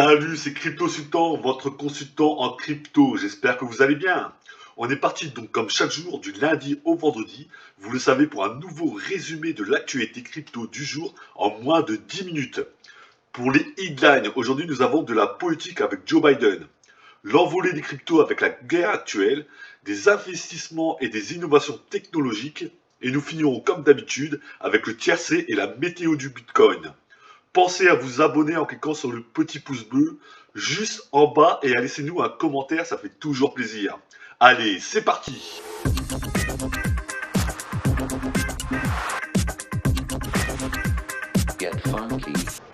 Salut, c'est Crypto Sultan, votre consultant en crypto. J'espère que vous allez bien. On est parti donc comme chaque jour du lundi au vendredi, vous le savez, pour un nouveau résumé de l'actualité crypto du jour en moins de 10 minutes. Pour les headlines, aujourd'hui nous avons de la politique avec Joe Biden, l'envolée des cryptos avec la guerre actuelle, des investissements et des innovations technologiques, et nous finirons comme d'habitude avec le tiercé et la météo du Bitcoin. Pensez à vous abonner en cliquant sur le petit pouce bleu juste en bas et à laisser nous un commentaire, ça fait toujours plaisir. Allez, c'est parti.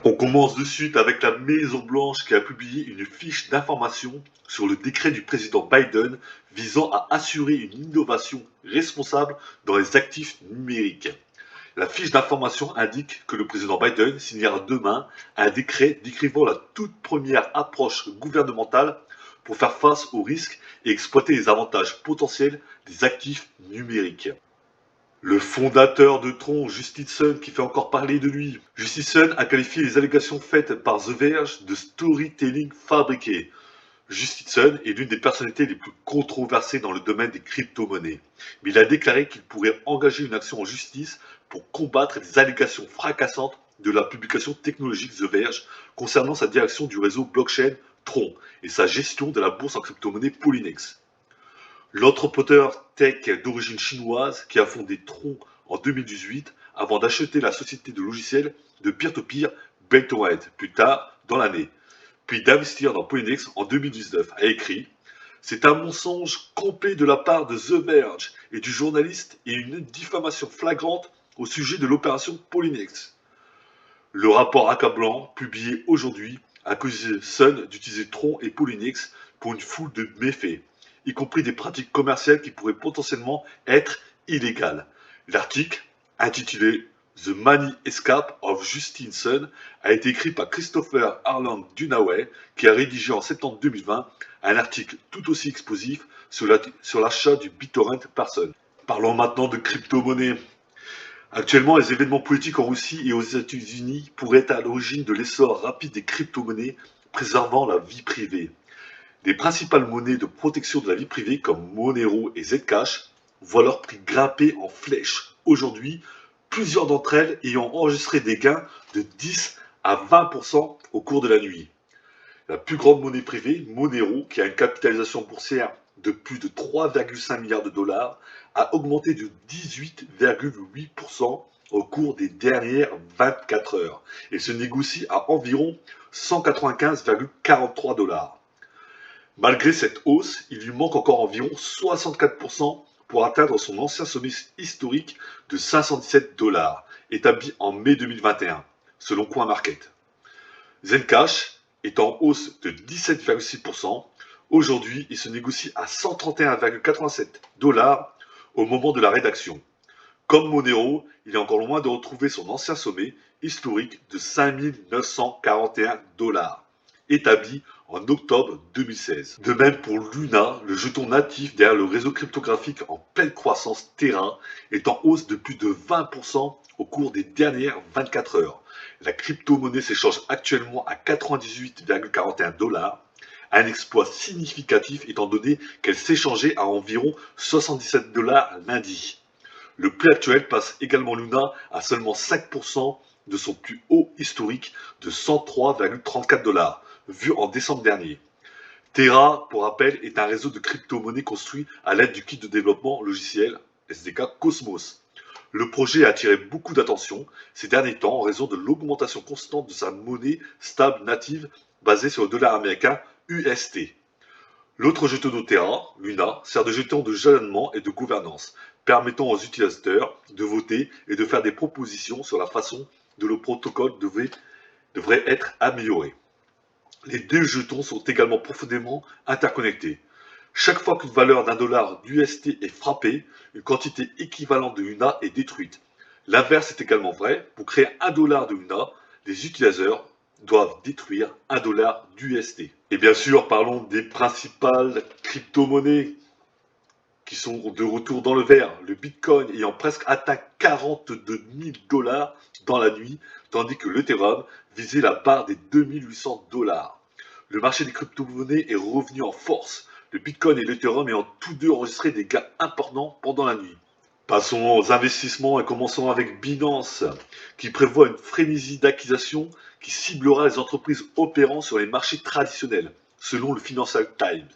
On commence de suite avec la Maison Blanche qui a publié une fiche d'information sur le décret du président Biden visant à assurer une innovation responsable dans les actifs numériques. La fiche d'information indique que le président Biden signera demain un décret décrivant la toute première approche gouvernementale pour faire face aux risques et exploiter les avantages potentiels des actifs numériques. Le fondateur de Tron, Justitson, qui fait encore parler de lui. Justitson a qualifié les allégations faites par The Verge de storytelling fabriqué. Justitson est l'une des personnalités les plus controversées dans le domaine des crypto-monnaies, mais il a déclaré qu'il pourrait engager une action en justice pour combattre les allégations fracassantes de la publication technologique The Verge concernant sa direction du réseau blockchain Tron et sa gestion de la bourse en crypto-monnaie Polynex. L'entrepreneur tech d'origine chinoise qui a fondé Tron en 2018 avant d'acheter la société de logiciels de peer-to-peer Beltway plus tard dans l'année, puis d'investir dans Polynex en 2019, a écrit « C'est un mensonge complet de la part de The Verge et du journaliste et une diffamation flagrante au sujet de l'opération Polynex. » Le rapport accablant, publié aujourd'hui, accuse Sun d'utiliser Tron et Polynex pour une foule de méfaits, y compris des pratiques commerciales qui pourraient potentiellement être illégales. L'article, intitulé The Money Escape of Justitson, a été écrit par Christopher Harland Dunaway, qui a rédigé en septembre 2020 un article tout aussi explosif sur l'achat du BitTorrent Person. Parlons maintenant de crypto-monnaie. Actuellement, les événements politiques en Russie et aux États-Unis pourraient être à l'origine de l'essor rapide des crypto-monnaies préservant la vie privée. Les principales monnaies de protection de la vie privée comme Monero et Zcash voient leur prix grimper en flèche. Aujourd'hui, plusieurs d'entre elles ayant enregistré des gains de 10 à 20% au cours de la nuit. La plus grande monnaie privée, Monero, qui a une capitalisation boursière de plus de 3,5 milliards de dollars, a augmenté de 18,8% au cours des dernières 24 heures et se négocie à environ 195,43 dollars. Malgré cette hausse, il lui manque encore environ 64% pour atteindre son ancien sommet historique de 517 dollars, établi en mai 2021, selon CoinMarket. Zcash est en hausse de 17,6%. Aujourd'hui, il se négocie à 131,87 dollars au moment de la rédaction. Comme Monero, il est encore loin de retrouver son ancien sommet historique de 5 941 dollars, établi en octobre 2016. De même pour Luna, le jeton natif derrière le réseau cryptographique en pleine croissance Terra est en hausse de plus de 20% au cours des dernières 24 heures. La crypto-monnaie s'échange actuellement à 98,41 dollars, un exploit significatif étant donné qu'elle s'échangeait à environ 77 dollars lundi. Le prix actuel passe également Luna à seulement 5% de son plus haut historique de 103,34 dollars, vu en décembre dernier. Terra, pour rappel, est un réseau de crypto-monnaies construit à l'aide du kit de développement logiciel SDK Cosmos. Le projet a attiré beaucoup d'attention ces derniers temps en raison de l'augmentation constante de sa monnaie stable native basée sur le dollar américain UST. L'autre jeton de Terra, Luna, sert de jeton de jalonnement et de gouvernance, permettant aux utilisateurs de voter et de faire des propositions sur la façon dont le protocole devrait être amélioré. Les deux jetons sont également profondément interconnectés. Chaque fois qu'une valeur d'un dollar d'UST est frappée, une quantité équivalente de Luna est détruite. L'inverse est également vrai. Pour créer un dollar de Luna, les utilisateurs doivent détruire un dollar d'UST. Et bien sûr, parlons des principales crypto-monnaies qui sont de retour dans le vert. Le Bitcoin ayant presque atteint 42 000 dollars dans la nuit, tandis que l'Ethereum visait la barre des 2800 dollars. le marché des crypto-monnaies est revenu en force. Le Bitcoin et l'Ethereum ayant tous deux enregistré des gains importants pendant la nuit. Passons aux investissements et commençons avec Binance, qui prévoit une frénésie d'acquisition qui ciblera les entreprises opérant sur les marchés traditionnels, selon le Financial Times.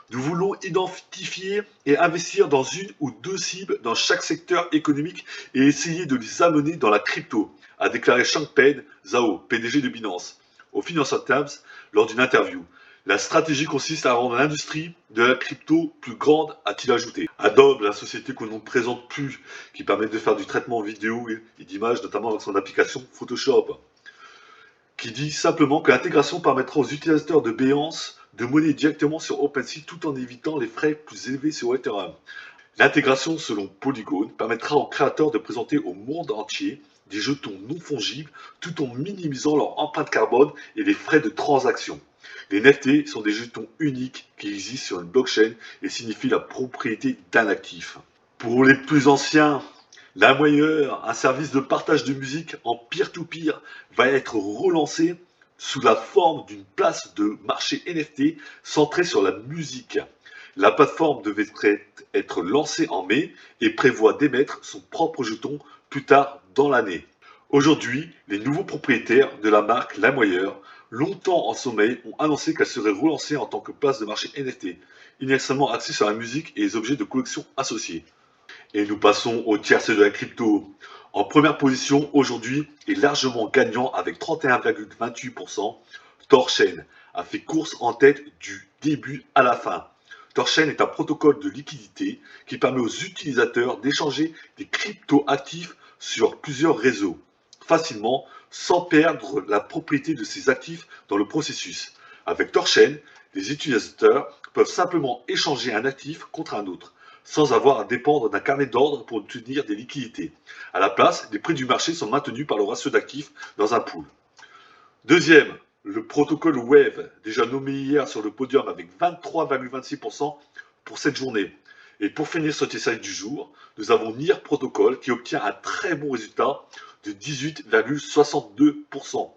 Nous voulons identifier et investir dans une ou deux cibles dans chaque secteur économique et essayer de les amener dans la crypto, a déclaré Changpeng Zhao, PDG de Binance, au Financial Times lors d'une interview. La stratégie consiste à rendre l'industrie de la crypto plus grande, a-t-il ajouté. Adobe, la société que l'on ne présente plus, qui permet de faire du traitement vidéo et d'images, notamment avec son application Photoshop, qui dit simplement que l'intégration permettra aux utilisateurs de Binance de monnaie directement sur OpenSea tout en évitant les frais plus élevés sur Ethereum. L'intégration, selon Polygon, permettra aux créateurs de présenter au monde entier des jetons non fongibles tout en minimisant leur empreinte carbone et les frais de transaction. Les NFT sont des jetons uniques qui existent sur une blockchain et signifient la propriété d'un actif. Pour les plus anciens, LimeWire, un service de partage de musique en peer-to-peer, va être relancé sous la forme d'une place de marché NFT centrée sur la musique. La plateforme devait être lancée en mai et prévoit d'émettre son propre jeton plus tard dans l'année. Aujourd'hui, les nouveaux propriétaires de la marque LimeWire, longtemps en sommeil, ont annoncé qu'elle serait relancée en tant que place de marché NFT, initialement axée sur la musique et les objets de collection associés. Et nous passons au tiercé de la crypto. En première position aujourd'hui et largement gagnant avec 31,28%, Thorchain a fait course en tête du début à la fin. Thorchain est un protocole de liquidité qui permet aux utilisateurs d'échanger des crypto-actifs sur plusieurs réseaux, facilement, sans perdre la propriété de ces actifs dans le processus. Avec Thorchain, les utilisateurs peuvent simplement échanger un actif contre un autre, sans avoir à dépendre d'un carnet d'ordre pour obtenir des liquidités. À la place, les prix du marché sont maintenus par le ratio d'actifs dans un pool. Deuxième, le protocole Wave, déjà nommé hier sur le podium avec 23,26% pour cette journée. Et pour finir ce TSI du jour, nous avons NIR Protocol qui obtient un très bon résultat de 18,62%.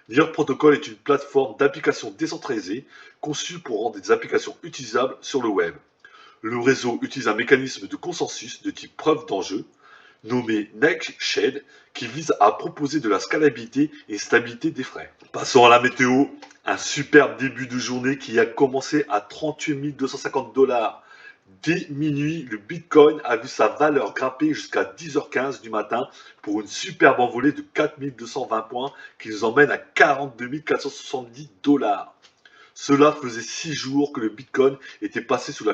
NIR Protocol est une plateforme d'applications décentralisée conçue pour rendre des applications utilisables sur le web. Le réseau utilise un mécanisme de consensus de type preuve d'enjeu, nommé Nightshade, qui vise à proposer de la scalabilité et stabilité des frais. Passons à la météo. Un superbe début de journée qui a commencé à 38 250 $. Dès minuit, le Bitcoin a vu sa valeur grimper jusqu'à 10h15 du matin pour une superbe envolée de 4220 points qui nous emmène à 42 470 $. Cela faisait 6 jours que le Bitcoin était passé sous les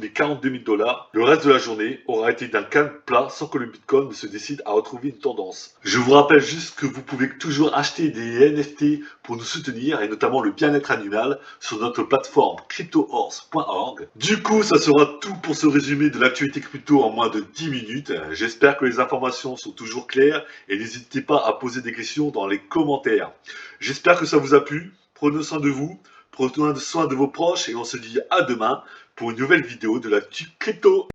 42 000 $. Le reste de la journée aura été d'un calme plat sans que le Bitcoin ne se décide à retrouver une tendance. Je vous rappelle juste que vous pouvez toujours acheter des NFT pour nous soutenir et notamment le bien-être animal sur notre plateforme cryptohorse.org. Du coup, ça sera tout pour ce résumé de l'actualité crypto en moins de 10 minutes. J'espère que les informations sont toujours claires et n'hésitez pas à poser des questions dans les commentaires. J'espère que ça vous a plu. Prenez soin de vous. Prenez soin de vos proches et on se dit à demain pour une nouvelle vidéo de l'actu crypto.